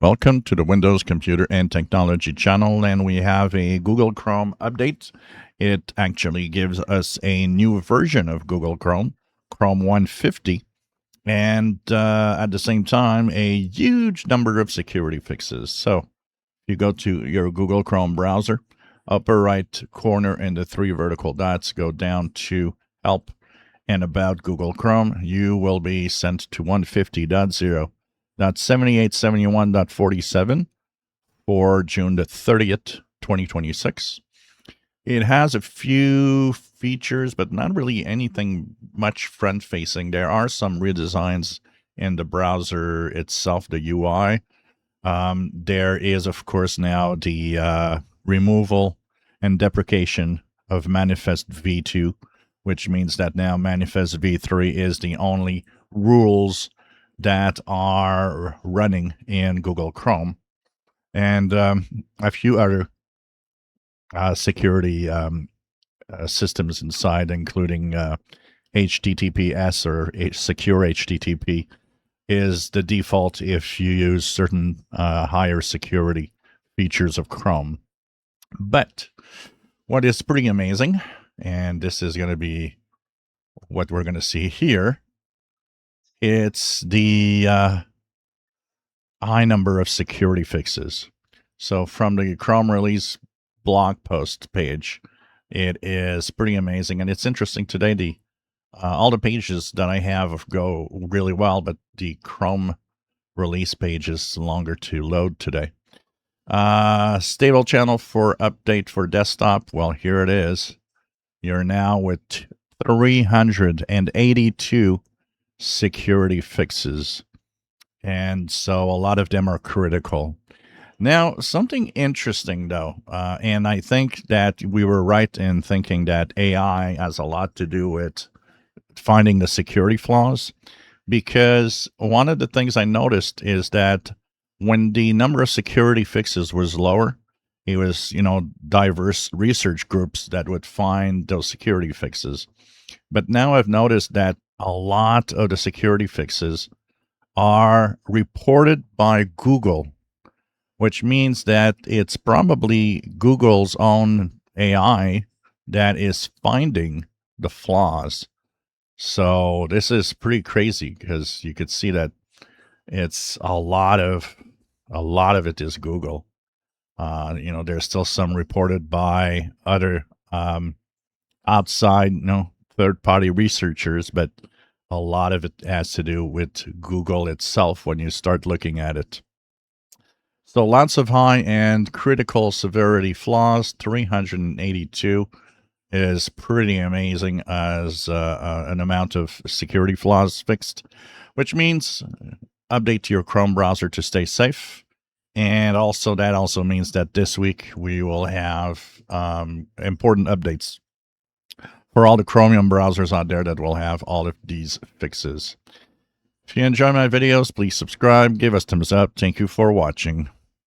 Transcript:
Welcome to the Windows Computer and Technology channel, and we have a Google Chrome update. It actually gives us a new version of Google Chrome, Chrome 150, and at the same time, a huge number of security fixes. So you go to your Google Chrome browser, upper right corner in the three vertical dots, go down to Help and About Google Chrome. You will be sent to 150.0.7871.47 for June the 30th, 2026. It has a few features, but not really anything much front-facing. There are some redesigns in the browser itself, the UI. There is, of course, now the removal and deprecation of Manifest v2, which means that now Manifest v3 is the only rules that are running in Google Chrome. And a few other security systems inside, including HTTPS or secure HTTP is the default if you use certain higher security features of Chrome. But what is pretty amazing, and this is going to be what we're going to see here, it's the high number of security fixes. So from the Chrome release blog post page, it is pretty amazing. And it's interesting today, all the pages that I have go really well, but the Chrome release page is longer to load today. Stable channel for update for desktop. Well, here it is. You're now with 382 security fixes. And so a lot of them are critical. Now, something interesting, though, and I think that we were right in thinking that AI has a lot to do with finding the security flaws, because one of the things I noticed is that when the number of security fixes was lower, it was, diverse research groups that would find those security fixes. But now I've noticed that a lot of the security fixes are reported by Google, which means that it's probably Google's own AI that is finding the flaws. So this is pretty crazy because you could see that it's a lot of it is Google. There's still some reported by other outside, third-party researchers, but a lot of it has to do with Google itself when you start looking at it. So lots of high and critical severity flaws, 382 is pretty amazing as an amount of security flaws fixed, which means update to your Chrome browser to stay safe. And also that also means that this week we will have important updates for all the Chromium browsers out there that will have all of these fixes. If you enjoy my videos, please subscribe, give us thumbs up. Thank you for watching.